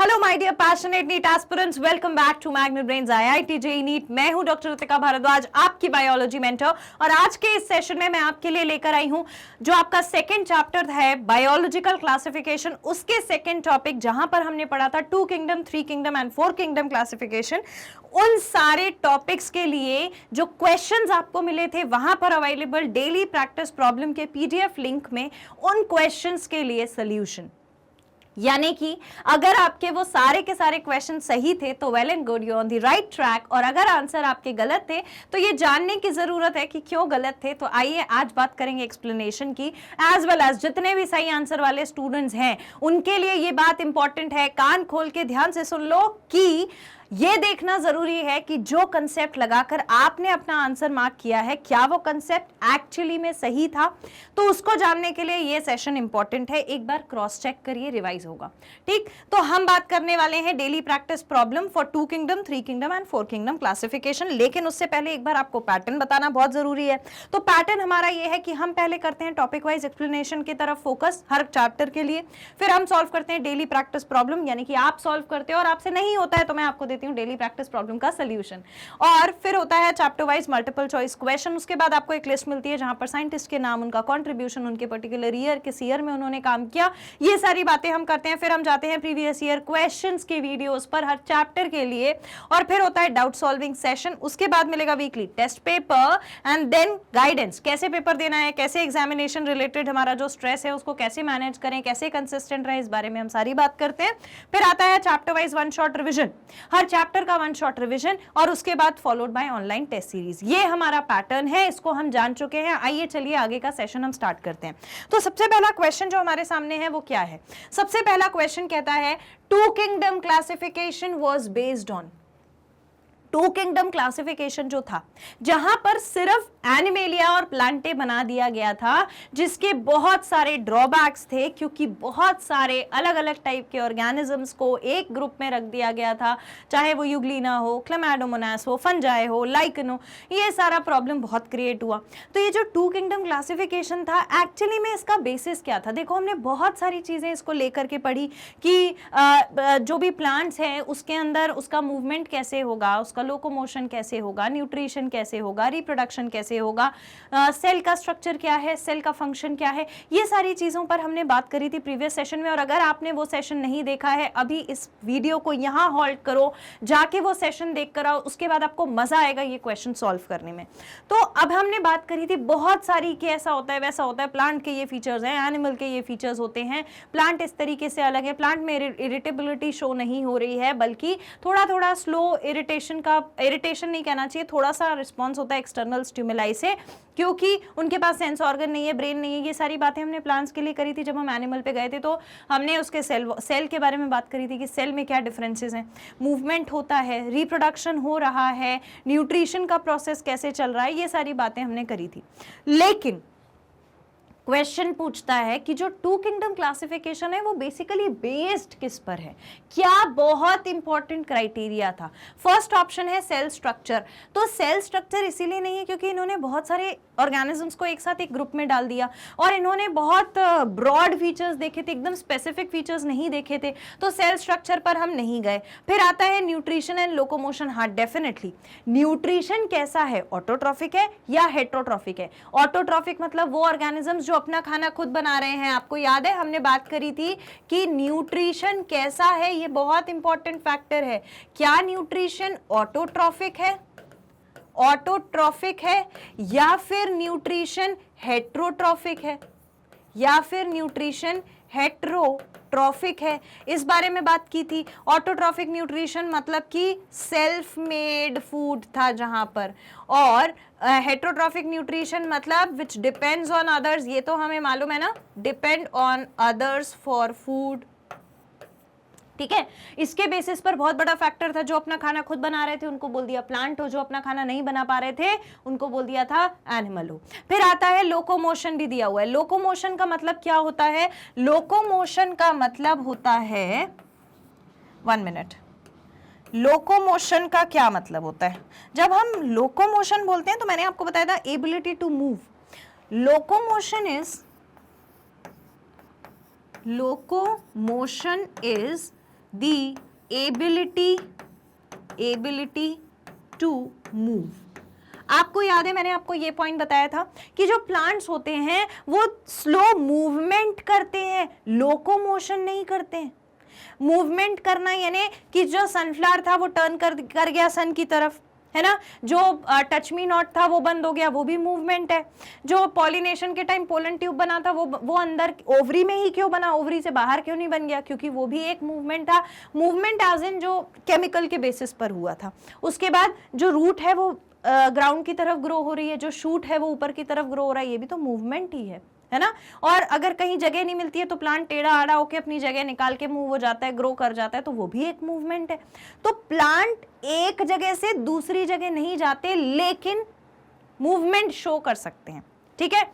Hello my dear passionate NEET aspirants, welcome back to Magnet Brains IIT JEE NEET. मैं हूं doctor Ritika Bhardwaj, आपकी biology mentor. और आज के इस सेशन में मैं आपके लिए लेकर आई हूं जो आपका सेकंड चैप्टर है बायोलॉजिकल क्लासिफिकेशन, उसके सेकंड टॉपिक जहां पर हमने पढ़ा था 2 kingdom, 3 kingdom and 4 kingdom classification. उन सारे टॉपिक्स के लिए जो क्वेश्चंस आपको मिले थे वहां पर अवेलेबल डेली प्रैक्टिस प्रॉब्लम के पीडीएफ लिंक में उन क्वेश्चंस के लिए सोल्यूशन, यानी कि अगर आपके वो सारे के सारे क्वेश्चन सही थे तो well and good, you on the right track. और अगर आंसर आपके गलत थे तो ये जानने की जरूरत है कि क्यों गलत थे। तो आइए आज बात करेंगे एक्सप्लेनेशन की, एज वेल एज जितने भी सही आंसर वाले स्टूडेंट्स हैं उनके लिए ये बात इंपॉर्टेंट है। कान खोल के ध्यान से सुन लो कि ये देखना जरूरी है कि जो कंसेप्ट लगाकर आपने अपना आंसर मार्क किया है क्या वो कंसेप्ट एक्चुअली में सही था। तो उसको जानने के लिए ये सेशन इंपॉर्टेंट है। एक बार क्रॉस चेक करिए, रिवाइज होगा। ठीक, तो हम बात करने वाले हैं daily practice problem for 2 kingdom, 3 kingdom and 4 kingdom classification. लेकिन उससे पहले एक बार आपको पैटर्न बताना बहुत जरूरी है। तो पैटर्न हमारा ये है कि हम पहले करते हैं टॉपिक वाइज एक्सप्लेनेशन की तरफ फोकस हर चैप्टर के लिए, फिर हम सॉल्व करते हैं डेली प्रैक्टिस प्रॉब्लम, यानी कि आप सॉल्व करते हो और आपसे नहीं होता है तो मैं आपको डेली प्रैक्टिस प्रॉब्लम का सॉल्यूशन। और फिर होता है chapter wise multiple choice question. उसके बाद आपको एक लिस्ट मिलती है जहां पर साइंटिस्ट के नाम, उनका कंट्रीब्यूशन, उनके पर्टिकुलर ईयर, किस ईयर में उन्होंने काम किया, ये सारी बातें हम करते हैं। फिर हम जाते हैं प्रीवियस ईयर क्वेश्चंस के वीडियोस पर हर चैप्टर के लिए, और फिर होता है डाउट सॉल्विंग सेशन। उसके बाद मिलेगा weekly test paper and then guidance, कैसे पेपर देना है, कैसे एग्जामिनेशन रिलेटेड हमारा जो स्ट्रेस है उसको कैसे मैनेज करें, कैसे कंसिस्टेंट रहे, इस बारे में हम सारी बात करते हैं। फिर आता है chapter wise one shot revision, हर चैप्टर का वन शॉट रिवीजन, और उसके बाद followed by online test series. ये हमारा पैटर्न है, इसको हम जान चुके हैं। आइए चलिए आगे का सेशन हम स्टार्ट करते हैं। तो सबसे पहला क्वेश्चन जो हमारे सामने है वो क्या है? सबसे पहला क्वेश्चन कहता है 2 kingdom classification was based on. 2 kingdom classification जो था जहां पर सिर्फ एनिमेलिया और प्लांटे बना दिया गया था, जिसके बहुत सारे ड्रॉबैक्स थे क्योंकि बहुत सारे अलग अलग टाइप के ऑर्गेनिजम्स को एक ग्रुप में रख दिया गया था, चाहे वो यूग्लिना हो, क्लेमाइडोमोनास हो, फंजाई हो, लाइकन हो, ये सारा प्रॉब्लम बहुत क्रिएट हुआ। तो ये जो 2 किंगडम क्लासिफिकेशन था एक्चुअली में इसका बेसिस क्या था? देखो हमने बहुत सारी चीजें इसको लेकर के पढ़ी कि जो भी प्लांट्स हैं उसके अंदर उसका मूवमेंट कैसे होगा, उसका लोकोमोशन कैसे होगा, न्यूट्रिशन कैसे होगा, रिप्रोडक्शन कैसे होगा, सेल का स्ट्रक्चर क्या है, सेल का फंक्शन क्या है, ये सारी चीजों पर हमने बात करी थी प्रीवियस सेशन में। और अगर आपने वो सेशन नहीं देखा है, अभी इस वीडियो को यहां हॉल्ट करो, जाके वो सेशन देख कर आओ, उसके बाद आपको मजा आएगा ये क्वेश्चन सॉल्व करने में। तो अब हमने बात करी थी बहुत सारी कि ऐसा होता है वैसा होता है, प्लांट के ये फीचर्स हैं, एनिमल के ये फीचर्स होते हैं, प्लांट इस तरीके से अलग है, प्लांट में इरिटेबिलिटी शो नहीं हो रही है, बल्कि थोड़ा थोड़ा स्लो इरिटेशन का, इरिटेशन नहीं कहना चाहिए, थोड़ा सा रिस्पॉन्स होता है एक्सटर्नल स्टिमुलाई से, क्योंकि उनके पास सेंस ऑर्गन नहीं है, ब्रेन नहीं है। ये सारी बातें हमने प्लांट्स के लिए करी थी। जब हम एनिमल पे गए थे तो हमने उसके सेल के बारे में बात करी थी कि सेल में क्या डिफरेंसेस हैं, मूवमेंट होता है, रिप्रोडक्शन हो रहा है, न्यूट्रिशन का प्रोसेस कैसे चल रहा है, ये सारी बातें हमने करी थी। लेकिन क्वेश्चन पूछता है कि जो 2 किंगडम क्लासिफिकेशन है वो बेसिकली बेस्ड किस पर है? क्या बहुत इंपॉर्टेंट क्राइटेरिया था। फर्स्ट ऑप्शन है सेल स्ट्रक्चर। तो सेल स्ट्रक्चर इसीलिए नहीं है क्योंकि इन्होंने बहुत सारे ऑर्गेनिजम्स को एक साथ एक ग्रुप में डाल दिया और इन्होंने बहुत ब्रॉड फीचर्स देखे थे, एकदम स्पेसिफिक फीचर्स नहीं देखे थे, तो सेल स्ट्रक्चर पर हम नहीं गए। फिर आता है न्यूट्रिशन एंड लोकोमोशन। हाँ, डेफिनेटली न्यूट्रिशन कैसा है, ऑटोट्रॉफिक है या हेट्रोट्रॉफिक है? ऑटोट्रॉफिक मतलब वो ऑर्गेनिजम्स जो अपना खाना खुद बना रहे हैं। आपको याद है हमने बात करी थी कि न्यूट्रिशन कैसा है, ये बहुत इंपॉर्टेंट फैक्टर है। क्या न्यूट्रिशन ऑटोट्रॉफिक है, ऑटोट्रॉफिक है, या फिर न्यूट्रिशन हेट्रोट्रॉफिक है, या फिर न्यूट्रिशन हेट्रोट्रॉफिक है? इस बारे में बात की थी। ऑटोट्रॉफिक न्यूट्रिशन मतलब कि सेल्फ मेड फूड था जहां पर, और हेट्रोट्रॉफिक न्यूट्रिशन मतलब विच डिपेंड्स ऑन अदर्स। ये तो हमें मालूम है ना, depend on others for food. ठीक है, इसके बेसिस पर बहुत बड़ा फैक्टर था। जो अपना खाना खुद बना रहे थे उनको बोल दिया प्लांट हो, जो अपना खाना नहीं बना पा रहे थे उनको बोल दिया था एनिमल हो। फिर आता है लोकोमोशन, भी दिया हुआ है। लोकोमोशन का मतलब क्या होता है? लोकोमोशन का मतलब होता है, 1 मिनट, लोकोमोशन का क्या मतलब होता है? जब हम लोकोमोशन बोलते हैं तो मैंने आपको बताया था ability to move. Locomotion is the ability to move. आपको याद है मैंने आपको ये पॉइंट बताया था कि जो प्लांट्स होते हैं वो स्लो मूवमेंट करते हैं, लोकोमोशन नहीं करते हैं। मूवमेंट करना यानी कि जो सनफ्लावर था वो टर्न कर गया सन की तरफ, है ना, जो टच मी नॉट था वो बंद हो गया, वो भी मूवमेंट है। जो पॉलिनेशन के टाइम पोलन ट्यूब बना था वो अंदर ओवरी में ही क्यों बना, ओवरी से बाहर क्यों नहीं बन गया, क्योंकि वो भी एक मूवमेंट था। मूवमेंट एज इन जो केमिकल के बेसिस पर हुआ था। उसके बाद जो रूट है वो ग्राउंड की तरफ ग्रो हो रही है, जो शूट है वो ऊपर की तरफ ग्रो हो रहा है, ये भी तो मूवमेंट ही है ना। और अगर कहीं जगह नहीं मिलती है तो प्लांट टेढ़ा आड़ा होकर अपनी जगह निकाल के मूव हो जाता है, ग्रो कर जाता है, तो वो भी एक मूवमेंट है। तो प्लांट एक जगह से दूसरी जगह नहीं जाते लेकिन मूवमेंट शो कर सकते हैं, ठीक है।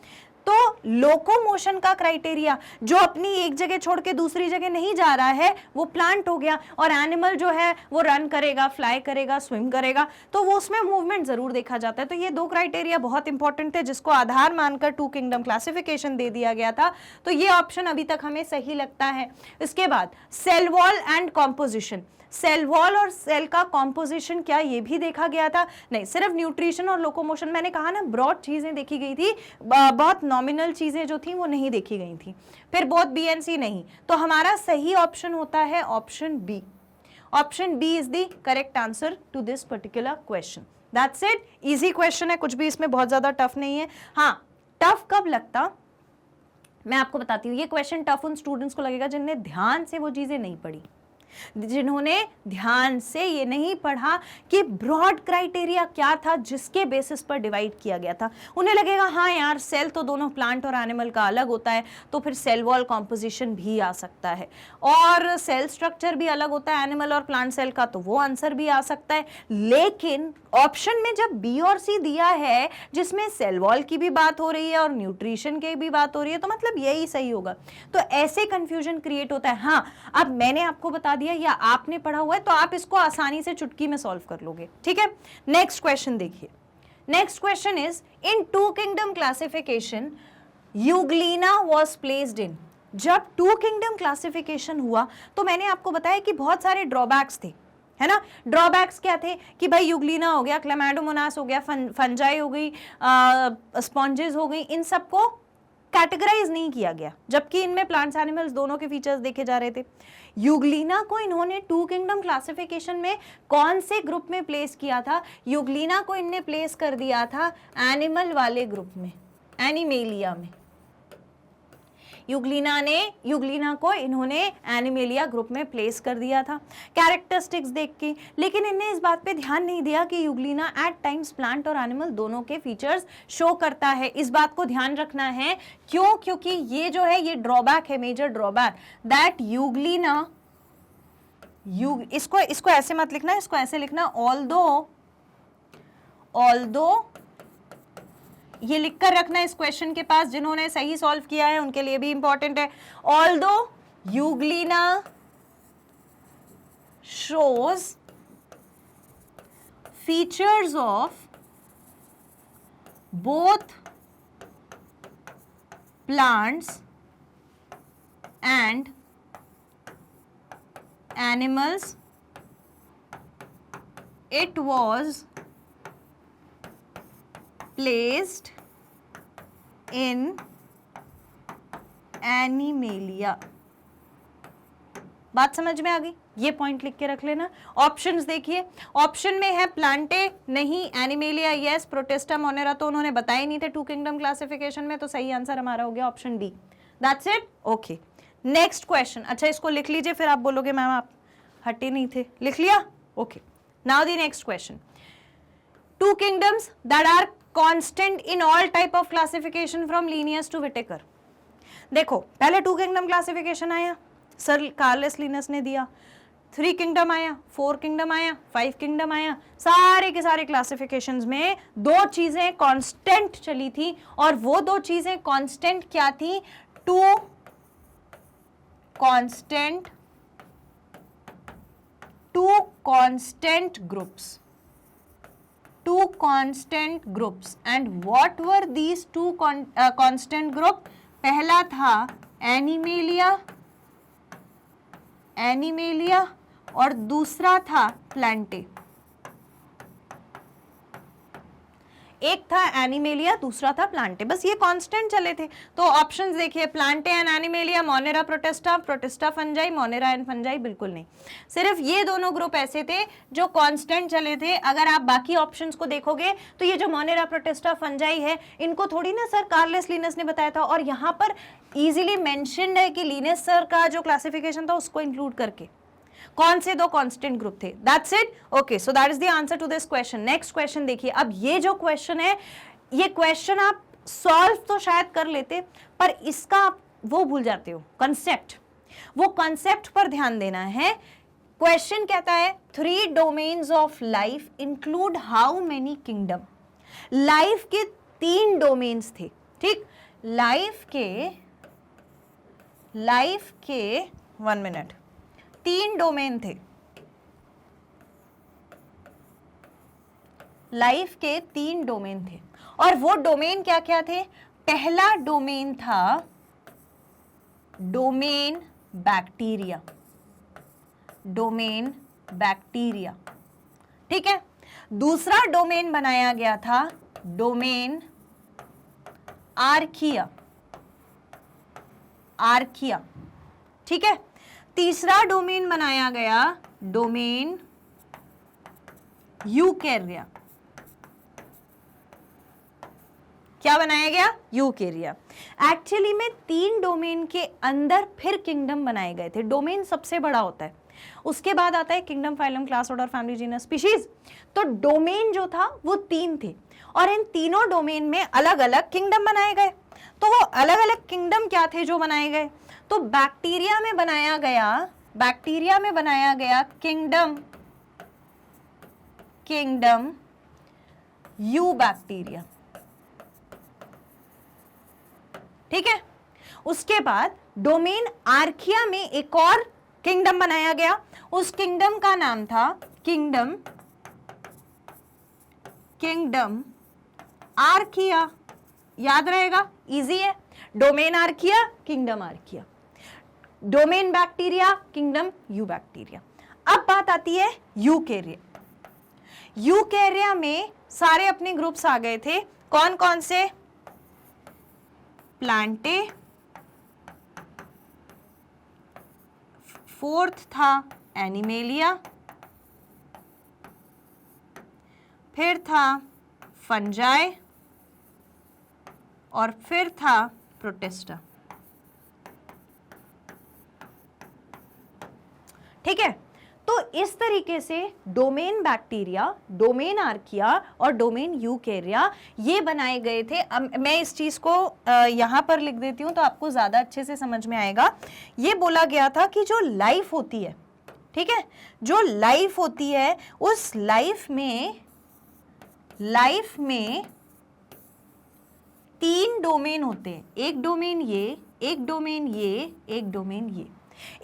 तो लोकोमोशन का क्राइटेरिया जो अपनी एक जगह छोड़ के दूसरी जगह नहीं जा रहा है वो प्लांट हो गया, और एनिमल जो है वो रन करेगा, फ्लाई करेगा, स्विम करेगा, तो वो उसमें मूवमेंट जरूर देखा जाता है। तो ये दो क्राइटेरिया बहुत इंपॉर्टेंट है जिसको आधार मानकर टू किंगडम क्लासिफिकेशन दे दिया गया था। तो ये ऑप्शन अभी तक हमें सही लगता है। इसके बाद cell wall and composition, cell wall और सेल का कॉम्पोजिशन क्या ये भी देखा गया था? नहीं, सिर्फ न्यूट्रिशन और लोकोमोशन, मैंने कहा ना ब्रॉड चीजें देखी गई थी, बहुत नॉमिनल चीजें जो थी वो नहीं देखी गई थी। फिर बोथ बी एंड सी नहीं, तो हमारा सही ऑप्शन होता है option B. Option B is the correct answer to this particular question. That's it, easy question है, कुछ भी इसमें बहुत ज्यादा टफ नहीं है। हाँ, टफ कब लगता मैं आपको बताती हूँ। ये क्वेश्चन टफ उन स्टूडेंट्स को लगेगा जिनने ध्यान से वो चीजें नहीं पढ़ी, जिन्होंने ध्यान से ये नहीं पढ़ा कि ब्रॉड क्राइटेरिया क्या था जिसके बेसिस पर डिवाइड किया गया था। उन्हें लगेगा हाँ यार सेल तो दोनों प्लांट और एनिमल का अलग होता है, तो फिर सेल वॉल कॉम्पोजिशन भी आ सकता है, और सेल स्ट्रक्चर भी अलग होता है एनिमल और प्लांट सेल का, तो वो आंसर भी आ सकता है। लेकिन ऑप्शन में जब बी और सी दिया है जिसमें सेल वॉल की भी बात हो रही है और न्यूट्रिशन की भी बात हो रही है, तो मतलब यही सही होगा। तो ऐसे कंफ्यूजन क्रिएट होता है। हाँ, अब मैंने आपको बता दिया या आपने पढ़ा हुआ है तो आप इसको आसानी से चुटकी में सॉल्व कर लोगे, ठीक है। नेक्स्ट क्वेश्चन देखिए। Next question is in two kingdom classification Euglena was placed in. जब टू किंगडम क्लासिफिकेशन हुआ तो मैंने आपको बताया कि बहुत सारे ड्रॉबैक्स थे, है ना। ड्रॉबैक्स क्या थे कि भाई यूग्लिना हो गया, क्लेमाइडोमोनास हो गया, फंजाई हो गई, स्पॉन्जेस हो गई, इन सबको कैटेगराइज नहीं किया गया, जबकि इनमें प्लांट्स एनिमल्स दोनों के फीचर्स देखे जा रहे थे। यूग्लिना को इन्होंने टू किंगडम क्लासिफिकेशन में कौन से ग्रुप में प्लेस किया था? यूग्लिना को इनने प्लेस कर दिया था एनिमल वाले ग्रुप में, एनिमेलिया में। यूग्लिना को इन्होंने एनिमेलिया ग्रुप में प्लेस कर दिया था कैरेक्टरिस्टिक्स देख के। लेकिन इन्हें इस बात पे ध्यान नहीं दिया कि यूग्लिना एट टाइम्स प्लांट और एनिमल दोनों के फीचर्स शो करता है। इस बात को ध्यान रखना है, क्यों? क्योंकि ये जो है ये ड्रॉबैक है, मेजर ड्रॉबैक, दैट यूग्लिना, इसको ऐसे मत लिखना, इसको ऐसे लिखना, ऑल्दो ये लिखकर रखना इस क्वेश्चन के पास, जिन्होंने सही सॉल्व किया है उनके लिए भी इंपॉर्टेंट है। Although Euglena shows features of both plants and animals, it was placed in animalia. बात समझ में आ गई? ये पॉइंट लिख के रख लेना। ऑप्शंस देखिए, ऑप्शन में है प्लांटे नहीं, एनिमेलिया यस, प्रोटिस्टा मोनेरा तो उन्होंने बताए नहीं थे टू किंगडम क्लासिफिकेशन में, तो सही आंसर हमारा हो गया option D. That's it, okay. Next question, अच्छा इसको लिख लीजिए, फिर आप बोलोगे मैम आप हटे नहीं थे, लिख लिया? Okay, now the next question. Two kingdoms that are constant in all type of classification from Linnaeus to Whittaker. देखो पहले टू किंगडम क्लासिफिकेशन आया, सर कार्लेस लिनस ने दिया, 3 किंगडम आया, 4 किंगडम आया, 5 किंगडम आया। सारे के सारे क्लासिफिकेशंस में दो चीजें कांस्टेंट चली थी, और वो दो चीजें कांस्टेंट क्या थी? Two constant groups. And what were these two constant group? पहला था एनिमेलिया एनिमेलिया और दूसरा था प्लांटे। एक था एनिमेलिया, दूसरा था प्लांटे, बस ये कांस्टेंट चले थे। तो ऑप्शंस देखिए, Plantae and animalia, Monera protista, protista fungi, Monera and fungi, बिल्कुल नहीं। सिर्फ ये दोनों ग्रुप ऐसे थे जो कांस्टेंट चले थे। अगर आप बाकी ऑप्शंस को देखोगे तो ये जो मोनेरा प्रोटिस्टा फंजाई है, इनको थोड़ी ना सर कार्लेस लिनस ने बताया था, और यहाँ पर इजीली मेंशन्ड है कि लिनस सर का जो क्लासिफिकेशन था उसको इंक्लूड करके। कौन से दो कांस्टेंट ग्रुप थे? That's it. Okay, so that is the answer to this question. Next question देखिए। अब ये जो क्वेश्चन है, ये क्वेश्चन आप सॉल्व तो शायद कर लेते, पर इसका आप वो भूल जाते हो कंसेप्ट। वो कंसेप्ट पर ध्यान देना है। क्वेश्चन कहता है 3 domains of life include how many kingdom. Life के 3 डोमेन्स थे, ठीक? लाइफ के 1 मिनट 3 डोमेन थे। लाइफ के 3 डोमेन थे, और वो डोमेन क्या क्या थे? पहला डोमेन था डोमेन बैक्टीरिया, डोमेन बैक्टीरिया, ठीक है। दूसरा डोमेन बनाया गया था डोमेन आर्किया, आर्किया, ठीक है। तीसरा डोमेन बनाया गया डोमेन यूकेरिया। क्या बनाया गया? यूकेरिया। एक्चुअली में 3 डोमेन के अंदर फिर किंगडम बनाए गए थे। डोमेन सबसे बड़ा होता है, उसके बाद आता है kingdom, phylum, class, order, family, genus, species. तो डोमेन जो था वो 3 थे, और इन तीनों डोमेन में अलग अलग किंगडम बनाए गए। तो वो अलग अलग किंगडम क्या थे जो बनाए गए? तो बैक्टीरिया में बनाया गया किंगडम यू बैक्टीरिया, ठीक है। उसके बाद डोमेन आर्किया में एक और किंगडम बनाया गया, उस किंगडम का नाम था किंगडम आर्किया। याद रहेगा, इजी है। Domain archaea, kingdom archaea, domain bacteria, kingdom you bacteria. अब बात आती है यूकेरिया। यूकेरिया में सारे अपने ग्रुप्स आ गए थे। कौन कौन से? प्लांटे, फोर्थ था एनिमेलिया, फिर था फंजाई, और फिर था प्रोटिस्टा, ठीक है। तो इस तरीके से डोमेन बैक्टीरिया, डोमेन आर्किया और डोमेन यूकेरिया ये बनाए गए थे। अब मैं इस चीज को यहां पर लिख देती हूं तो आपको ज्यादा अच्छे से समझ में आएगा। ये बोला गया था कि जो लाइफ होती है, ठीक है, जो लाइफ होती है उस लाइफ में 3 डोमेन होते हैं। एक डोमेन ये, एक डोमेन ये, एक डोमेन ये।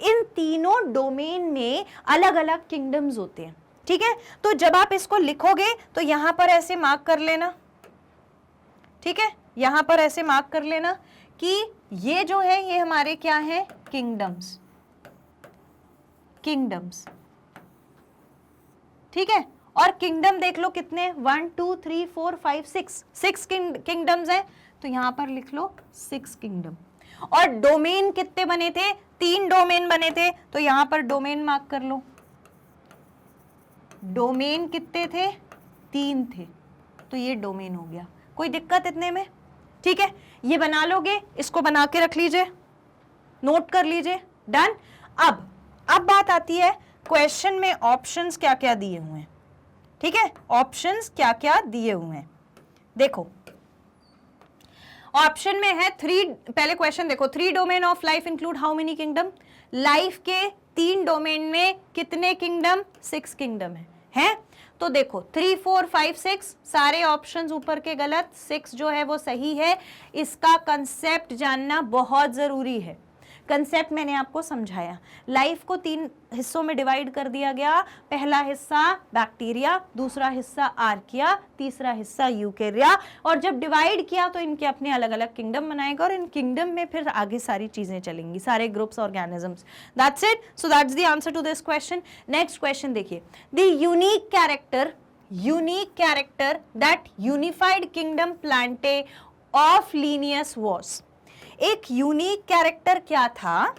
इन तीनों डोमेन में अलग अलग किंगडम्स होते हैं, ठीक है। तो जब आप इसको लिखोगे तो यहां पर ऐसे मार्क कर लेना, ठीक है, यहां पर ऐसे मार्क कर लेना कि ये जो है ये हमारे क्या है? किंगडम्स, ठीक है। और किंगडम देख लो कितने, 1 2 3 4 5 6 किंगडम्स है, तो यहां पर लिख लो 6 किंगडम। और डोमेन कितने बने थे? 3 डोमेन बने थे, तो यहां पर डोमेन मार्क कर लो। डोमेन कितने थे? 3 थे, तो ये डोमेन हो गया। कोई दिक्कत इतने में? ठीक है, ये बना लोगे, इसको बना के रख लीजिए, नोट कर लीजिए, डन। अब बात आती है क्वेश्चन में ऑप्शंस क्या क्या दिए हुए हैं, ठीक है, ऑप्शंस क्या क्या दिए हुए हैं। देखो ऑप्शन में है 3, पहले क्वेश्चन देखो, 3 domain of life include how many kingdom. Life के 3 डोमेन में कितने किंगडम? 6 किंगडम है? तो देखो 3 4 5 6 सारे ऑप्शंस ऊपर के गलत, 6 जो है वो सही है। इसका कंसेप्ट जानना बहुत जरूरी है, कंसेप्ट मैंने आपको समझाया। लाइफ को 3 हिस्सों में डिवाइड कर दिया गया। पहला हिस्सा बैक्टीरिया, दूसरा हिस्सा आर्किया, तीसरा हिस्सा यूकेरिया। और जब डिवाइड किया तो इनके अपने अलग अलग किंगडम बनाएगा और इन किंगडम में फिर आगे सारी चीजें चलेंगी, सारे groups organisms. That's it. So that's the answer to this question. Next question देखिए, the unique character that unified kingdom Plantae of Linnaeus was. एक यूनिक कैरेक्टर क्या था?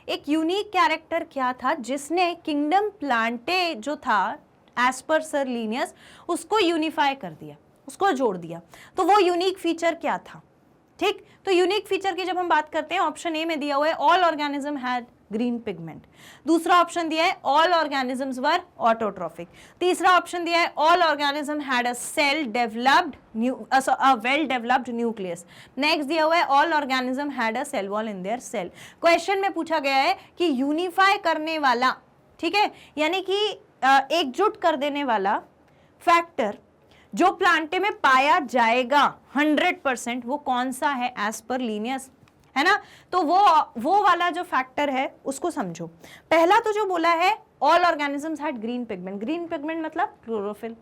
एक यूनिक कैरेक्टर क्या था जिसने किंगडम प्लांटे जो था एज पर सर लिनियस उसको यूनिफाई कर दिया, उसको जोड़ दिया। तो वो यूनिक फीचर क्या था? ठीक, तो यूनिक फीचर की जब हम बात करते हैं, ऑप्शन ए में दिया हुआ है all organism had green pigment. दूसरा ऑप्शन दिया है ऑल ऑर्गेनिजम्स वर ऑटोट्रॉफिक। तीसरा ऑप्शन दिया है all organism had a well developed nucleus. Next दिया हुआ है all organism had a cell wall in their cell. Question में पूछा गया है कि यूनिफाई करने वाला, ठीक है, यानी कि एकजुट कर देने वाला फैक्टर जो प्लांटे में पाया जाएगा 100%, वो कौन सा है एज पर लिनियस, है ना? तो वो वाला जो फैक्टर है उसको समझो। पहला तो जो बोला है all organisms had green pigment, green pigment मतलब क्लोरोफिल।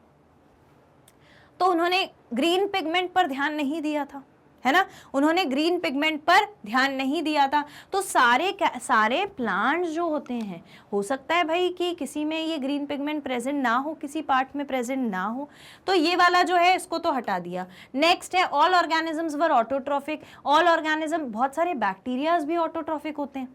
तो उन्होंने ग्रीन पिगमेंट पर ध्यान नहीं दिया था, है ना? उन्होंने ग्रीन पिगमेंट पर ध्यान नहीं दिया था। तो सारे प्लांट्स जो होते हैं, हो सकता है भाई कि किसी में ये ग्रीन पिगमेंट प्रेजेंट ना हो, किसी पार्ट में प्रेजेंट ना हो, तो ये वाला जो है इसको तो हटा दिया। नेक्स्ट है all organisms were autotrophic. All organism, बहुत सारे बैक्टीरियाज भी ऑटोट्रॉफिक होते हैं,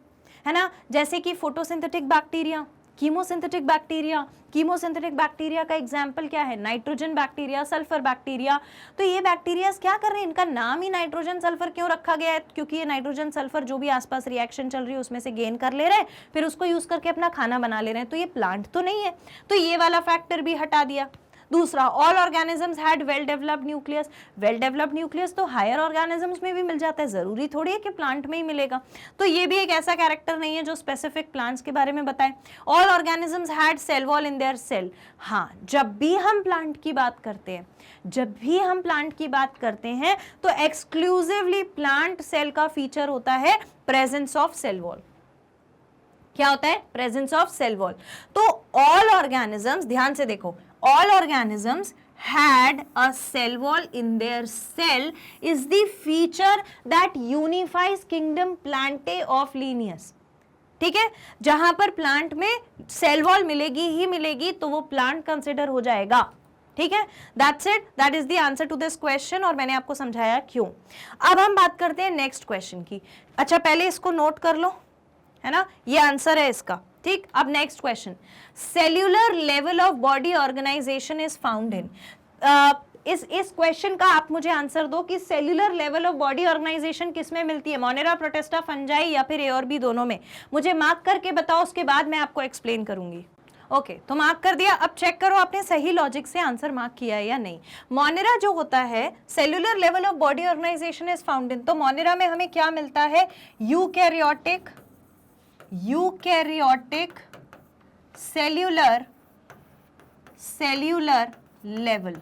है ना? जैसे कि photosynthetic bacteria, chemosynthetic bacteria. Chemosynthetic bacteria का एग्जाम्पल क्या है? Nitrogen bacteria, sulphur bacteria. तो ये बैक्टीरिया क्या कर रहे हैं? इनका नाम ही नाइट्रोजन सल्फर क्यों रखा गया है? क्योंकि ये नाइट्रोजन सल्फर जो भी आसपास रिएक्शन चल रही है उसमें से गेन कर ले रहे हैं, फिर उसको यूज करके अपना खाना बना ले रहे हैं। तो ये प्लांट तो नहीं है, तो ये वाला फैक्टर भी हटा दिया। दूसरा, all organisms had well developed nucleus. Well developed nucleus तो हायर ऑर्गेनिजम्स में भी मिल जाता है, जरूरी थोड़ी है कि प्लांट में ही मिलेगा। तो ये भी एक ऐसा कैरेक्टर नहीं है जो स्पेसिफिक प्लांट्स के बारे में बताए। All organisms had cell wall in their cell. हाँ, जब भी हम प्लांट की बात करते हैं, तो एक्सक्लूसिवली प्लांट सेल का फीचर होता है प्रेजेंस ऑफ सेल वॉल। क्या होता है? Presence of cell wall. तो ऑल ऑर्गेनिजम्स, ध्यान से देखो, all organisms had a cell wall in their cell is the feature that unifies kingdom Plantae of Linnaeus। ठीक है, जहां पर प्लांट में सेल वॉल मिलेगी ही मिलेगी तो वो प्लांट कंसिडर हो जाएगा। ठीक है, that's it, that is the answer to this question. और मैंने आपको समझाया क्यों। अब हम बात करते हैं नेक्स्ट क्वेश्चन की। अच्छा, पहले इसको नोट कर लो, है ना? ये आंसर है इसका। ठीक, अब next question, cellular level of body organization is found in. इस क्वेश्चन का आप मुझे आंसर दो कि cellular level of body organization किस में मिलती है? मोनेरा, प्रोटिस्टा, फंजाई या फिर ए और बी दोनों में? मुझे मार्क करके बताओ, उसके बाद मैं आपको एक्सप्लेन करूंगी। ओके, तो मार्क कर दिया। अब चेक करो आपने सही लॉजिक से आंसर मार्क किया है या नहीं। मोनेरा जो होता है, cellular level of body organization is found in, तो मोनेरा में हमें क्या मिलता है? Eukaryotic cellular level.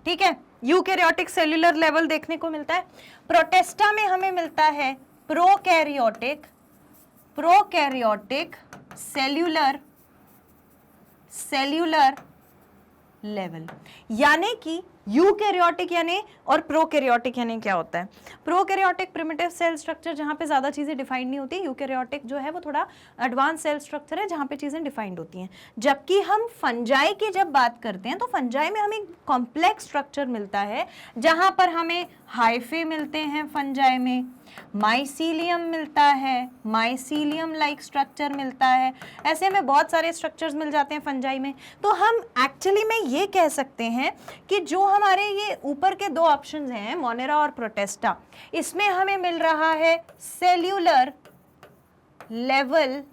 ठीक है, यूकैरियोटिक सेल्यूलर लेवल देखने को मिलता है। प्रोटिस्टा में हमें मिलता है प्रोकैरियोटिक सेल्यूलर लेवल। यानी कि यूकैरियोटिक यानी और प्रोकैरियोटिक यानी क्या होता है? प्रोकैरियोटिक प्रिमिटिव सेल स्ट्रक्चर जहां पे ज्यादा चीजें डिफाइंड नहीं होती, यूकैरियोटिक जो है वो थोड़ा एडवांस सेल स्ट्रक्चर है जहां पे चीजें डिफाइंड होती हैं। जबकि हम फंजाई की जब बात करते हैं तो फंजाई में हमें कॉम्प्लेक्स स्ट्रक्चर मिलता है, जहां पर हमें हाइफे मिलते हैं, फंजाई में माइसीलियम मिलता है, माइसीलियम लाइक स्ट्रक्चर मिलता है, ऐसे में बहुत सारे स्ट्रक्चर्स मिल जाते हैं फंजाई में। तो हम एक्चुअली में ये कह सकते हैं कि जो हमारे ये ऊपर के दो ऑप्शंस हैं, मोनेरा और प्रोटिस्टा, इसमें हमें मिल रहा है सेल्यूलर लेवल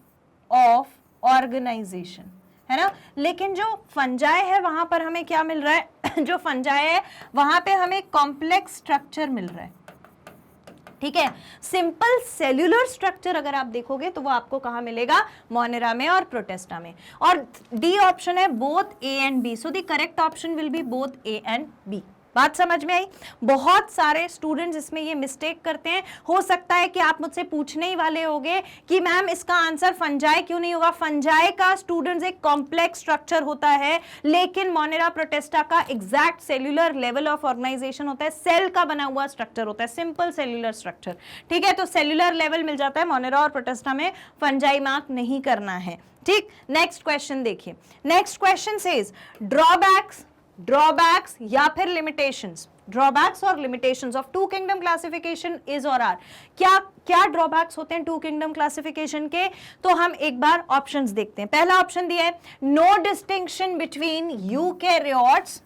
ऑफ ऑर्गेनाइजेशन, है ना? लेकिन जो फंजाई है वहां पर हमें क्या मिल रहा है? जो फंजाई है वहां पे हमें कॉम्प्लेक्स स्ट्रक्चर मिल रहा है। ठीक है, सिंपल सेल्यूलर स्ट्रक्चर अगर आप देखोगे तो वो आपको कहां मिलेगा? मोनेरा में और प्रोटिस्टा में। और डी ऑप्शन है both A and B, so the correct option will be both A and B. बात समझ में आई? बहुत सारे स्टूडेंट्स इसमें ये मिस्टेक करते हैं। हो सकता है कि आप मुझसे पूछने ही वाले होंगे कि मैम इसका आंसर फंजाई क्यों नहीं होगा? फंजाई का स्टूडेंट्स एक कॉम्प्लेक्स स्ट्रक्चर होता है, लेकिन मोनेरा प्रोटिस्टा का exact cellular level of organization होता है, सेल का बना हुआ स्ट्रक्चर होता है, सिंपल सेल्यूलर स्ट्रक्चर। ठीक है, तो सेल्यूलर लेवल मिल जाता है मोनेरा और प्रोटिस्टा में, फंजाई मार्क नहीं करना है। ठीक, नेक्स्ट क्वेश्चन देखिए। नेक्स्ट क्वेश्चन सेज ड्रॉबैक्स या फिर लिमिटेशंस, ड्रॉबैक्स और limitations of two kingdom classification is और आर। क्या क्या ड्रॉबैक्स होते हैं टू किंगडम क्लासिफिकेशन के? तो हम एक बार ऑप्शंस देखते हैं। पहला ऑप्शन दिया है no distinction between eukaryotes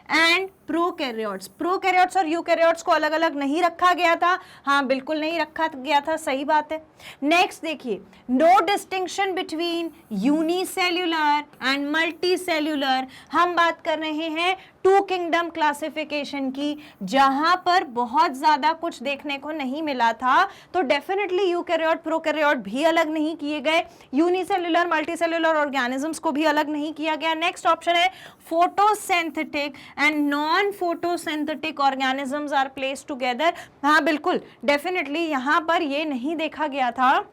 and prokaryotes. Prokaryotes और यूकैरियोट्स को अलग अलग नहीं रखा गया था। हाँ, बिल्कुल नहीं रखा गया था, सही बात है। नेक्स्ट देखिए, no distinction between unicellular and multicellular. हम बात कर रहे हैं टू किंगडम क्लासिफिकेशन की, जहां पर बहुत ज्यादा कुछ देखने को नहीं मिला था, तो डेफिनेटली यूकैरियोट प्रोकैरियोट भी अलग नहीं किए गए, यूनिसेल्यूलर मल्टीसेल्यूलर ऑर्गेनिजम्स को भी अलग नहीं किया गया। नेक्स्ट ऑप्शन है photosynthetic and non photosynthetic organisms are placed together. हाँ बिल्कुल, डेफिनेटली यहां पर ये नहीं देखा गया था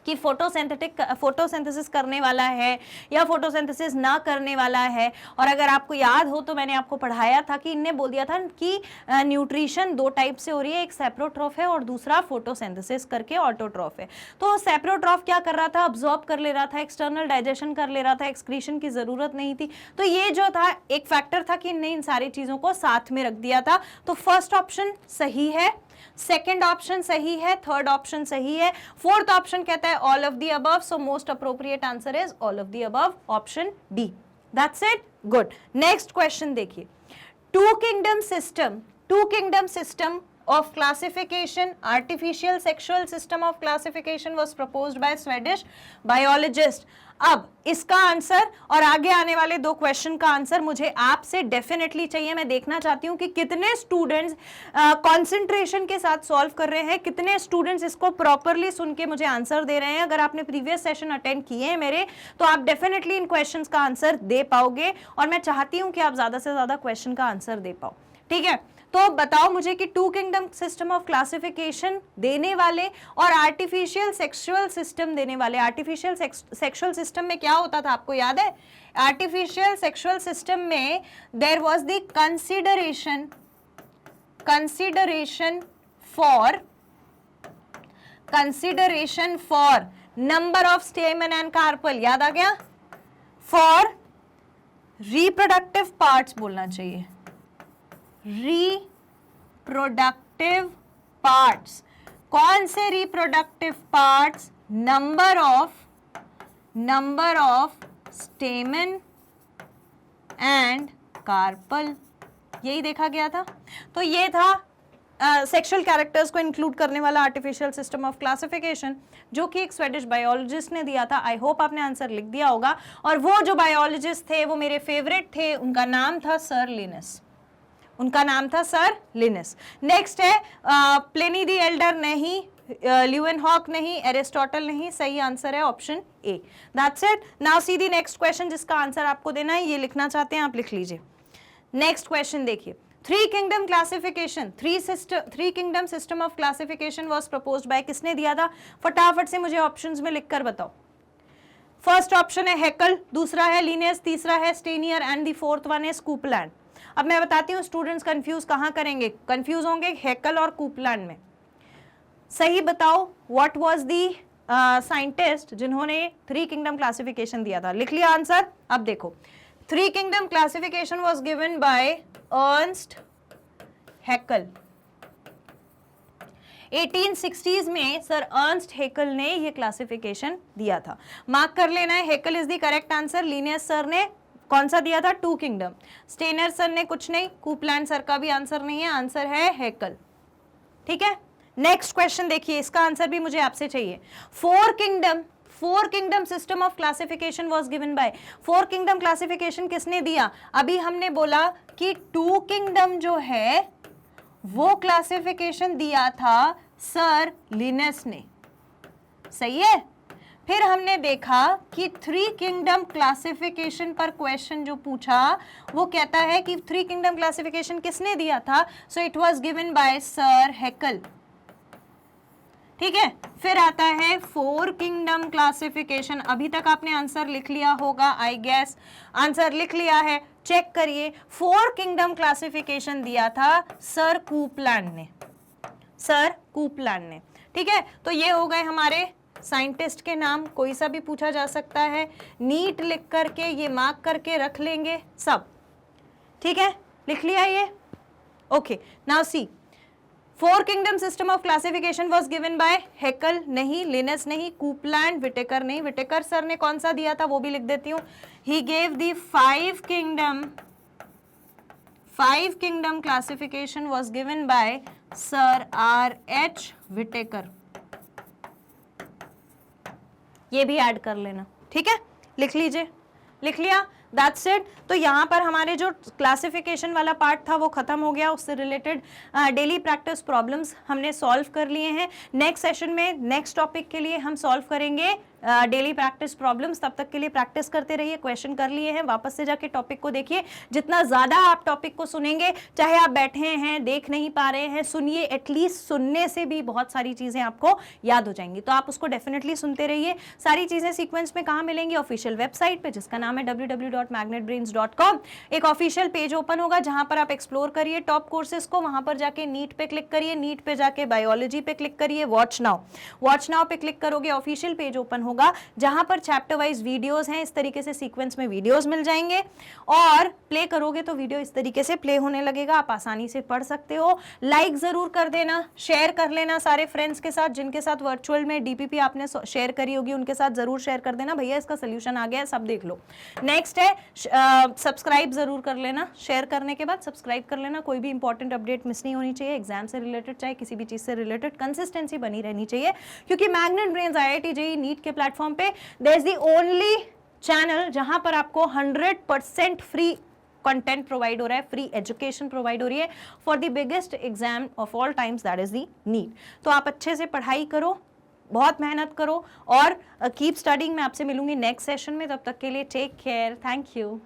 कि फोटोसिंथेसिस करने वाला है या फोटोसिंथेसिस ना करने वाला है। और अगर आपको याद हो तो मैंने आपको पढ़ाया था कि इनने बोल दिया था कि न्यूट्रिशन दो टाइप से हो रही है, एक सेप्रोट्रॉफ है और दूसरा फोटोसिंथेसिस करके ऑटोट्रॉफ है। तो सेप्रोट्रॉफ क्या कर रहा था? अब्सॉर्ब कर ले रहा था, एक्सटर्नल डाइजेशन कर ले रहा था, एक्सक्रीशन की जरूरत नहीं थी। तो ये जो था एक फैक्टर था कि इनने इन सारी चीजों को साथ में रख दिया था। तो फर्स्ट ऑप्शन सही है, सेकेंड ऑप्शन सही है, थर्ड ऑप्शन सही है, फोर्थ ऑप्शन कहता है all of the above. So most appropriate answer is all of the above, option D. That's it, good. Next question देखिए, two kingdom system of classification, artificial sexual system of classification was proposed by Swedish biologist। अब इसका answer और आगे आने वाले दो question का answer मुझे आपसे डेफिनेटली चाहिए। मैं देखना चाहती हूं कि कितने स्टूडेंट्स कंसंट्रेशन के साथ सॉल्व कर रहे हैं, कितने स्टूडेंट्स इसको प्रॉपरली सुन के मुझे आंसर दे रहे हैं। अगर आपने प्रीवियस सेशन अटेंड किए हैं मेरे, तो आप डेफिनेटली इन क्वेश्चंस का आंसर दे पाओगे और मैं चाहती हूं कि आप ज्यादा से ज्यादा क्वेश्चन का आंसर दे पाओ। ठीक है, तो बताओ मुझे कि two kingdom system of classification देने वाले और आर्टिफिशियल सेक्सुअल सिस्टम देने वाले, आर्टिफिशियल सेक्सुअल सिस्टम में क्या होता था, आपको याद है? आर्टिफिशियल सेक्सुअल सिस्टम में there was the consideration for number of stamen and carpel, याद आ गया? फॉर रिप्रोडक्टिव पार्ट्स बोलना चाहिए, रिप्रोडक्टिव पार्ट्स। कौन से reproductive parts? Number of stamen and carpel, यही देखा गया था। तो ये था सेक्सुअल कैरेक्टर्स को इंक्लूड करने वाला आर्टिफिशियल सिस्टम ऑफ क्लासिफिकेशन, जो कि एक स्वेडिश बायोलॉजिस्ट ने दिया था। आई होप आपने आंसर लिख दिया होगा। और वो जो बायोलॉजिस्ट थे वो मेरे फेवरेट थे, उनका नाम था सर लिनस। नेक्स्ट है प्लिनी दी एल्डर नहीं, ल्यूवेनहॉक नहीं, एरिस्टोटल नहीं, सही आंसर है option A. That's it. Now see the next question जिसका आंसर आपको देना है, ये लिखना चाहते हैं आप लिख लीजिए। नेक्स्ट क्वेश्चन देखिए, three kingdom classification, three kingdom system of classification was proposed by, किसने दिया था? फटाफट से मुझे ऑप्शंस में लिखकर बताओ। फर्स्ट ऑप्शन है हैकल, दूसरा है लिनियस, तीसरा है स्टेनियर एंड द फोर्थ वन है कूपलैंड। अब मैं बताती हूँ स्टूडेंट्स कंफ्यूज कहाँ करेंगे, कंफ्यूज होंगे हैकल और कूपलैंड में। सही बताओ, व्हाट वाज दी साइंटिस्ट जिन्होंने थ्री किंगडम क्लासिफिकेशन दिया था? लिख लिया आंसर? अब देखो, three kingdom classification was given by Ernst Haeckel. 1860s में सर अर्नस्ट हैकल ने ये क्लासिफिकेशन दिया था। मार्क कर लेना है, Haeckel is the correct answer. Linnaeus sir ने कौन सा दिया था? To kingdom. स्टेनर सर ने कुछ नहीं, कूपलैंड सर का भी आंसर नहीं है, आंसर है हैकल। ठीक है, नेक्स्ट क्वेश्चन देखिए, इसका आंसर भी मुझे आपसे चाहिए। Four kingdom system of classification was given bye, four kingdom classification किसने दिया? अभी हमने बोला कि टू किंगडम जो है वो क्लासिफिकेशन दिया था सर लिनस ने, सही है। फिर हमने देखा कि थ्री किंगडम क्लासिफिकेशन पर क्वेश्चन जो पूछा वो कहता है कि थ्री किंगडम क्लासिफिकेशन किसने दिया था? So it was given by sir Haeckel, ठीक है। फिर आता है फोर किंगडम क्लासिफिकेशन। अभी तक आपने आंसर लिख लिया होगा, आई गेस आंसर लिख लिया है, चेक करिए। फोर किंगडम क्लासिफिकेशन दिया था सर कूपलैंड ने, सर कूपलैंड ने, ठीक है। तो ये हो गए हमारे साइंटिस्ट के नाम, कोई सा भी पूछा जा सकता है, नीट लिख करके ये मार्क करके रख लेंगे सब, ठीक है, लिख लिया ये, okay. Now see, four kingdom system of classification was given by Haeckel नहीं, लिनस नहीं, कूपलैंड, विटेकर नहीं। विटेकर सर ने कौन सा दिया था वो भी लिख देती हूँ। He gave the five kingdom classification was given by sir R.H. Whittaker, ये भी ऐड कर लेना, ठीक है, लिख लीजिए, लिख लिया, दैट्स इट। तो यहाँ पर हमारे जो क्लासिफिकेशन वाला पार्ट था वो खत्म हो गया, उससे रिलेटेड डेली प्रैक्टिस प्रॉब्लम्स हमने सॉल्व कर लिए हैं। नेक्स्ट सेशन में नेक्स्ट टॉपिक के लिए हम सॉल्व करेंगे डेली प्रैक्टिस प्रॉब्लम्स। तब तक के लिए प्रैक्टिस करते रहिए, क्वेश्चन कर लिए हैं, वापस से जाके टॉपिक को देखिए। जितना ज़्यादा आप टॉपिक को सुनेंगे, चाहे आप बैठे हैं देख नहीं पा रहे हैं, सुनिए, एटलीस्ट सुनने से भी बहुत सारी चीज़ें आपको याद हो जाएंगी। तो आप उसको डेफिनेटली सुनते रहिए। सारी चीज़ें सीक्वेंस में कहाँ मिलेंगी? ऑफिशियल वेबसाइट पर, जिसका नाम है www.magnetbrains.com। एक ऑफिशियल पेज ओपन होगा जहाँ पर आप एक्सप्लोर करिए टॉप कोर्सेज को, वहाँ पर जाके नीट पे क्लिक करिए, नीट पे जाके बायोलॉजी पे क्लिक करिए, वॉच नाउ पे क्लिक करोगे, ऑफिशियल पेज ओपन होगा जहां पर चैप्टर वाइज वीडियोस हैं। इस तरीके से सीक्वेंस में वीडियोस मिल जाएंगे और प्ले करोगे तो वीडियो इस तरीके से प्ले होने लगेगा, आप आसानी से पढ़ सकते हो। लाइक जरूर कर देना, शेयर कर लेना सारे फ्रेंड्स के साथ, जिनके साथ वर्चुअल में डीपीपी आपने शेयर करी होगी उनके साथ जरूर शेयर कर देना, भैया इसका सोल्यूशन आ गया है, सब देख लो। नेक्स्ट है सब्सक्राइब जरूर कर लेना, शेयर करने के बाद सब्सक्राइब कर लेना, कोई भी इंपॉर्टेंट अपडेट मिस नहीं होनी चाहिए, एग्जाम से रिलेटेड चाहे किसी भी चीज से रिलेटेड, कंसिस्टेंसी बनी रहनी चाहिए। क्योंकि Magnet Brains IIT JEE NEET के प्लेटफॉर्म पे there is the only channel जहां पर आपको 100% फ्री कंटेंट प्रोवाइड हो रहा है, फ्री एजुकेशन प्रोवाइड हो रही है for the biggest exam of all times, that is the NEET. तो आप अच्छे से पढ़ाई करो, बहुत मेहनत करो और कीप स्टडिंग। मैं आपसे मिलूंगी नेक्स्ट सेशन में, तब तक के लिए टेक केयर, थैंक यू।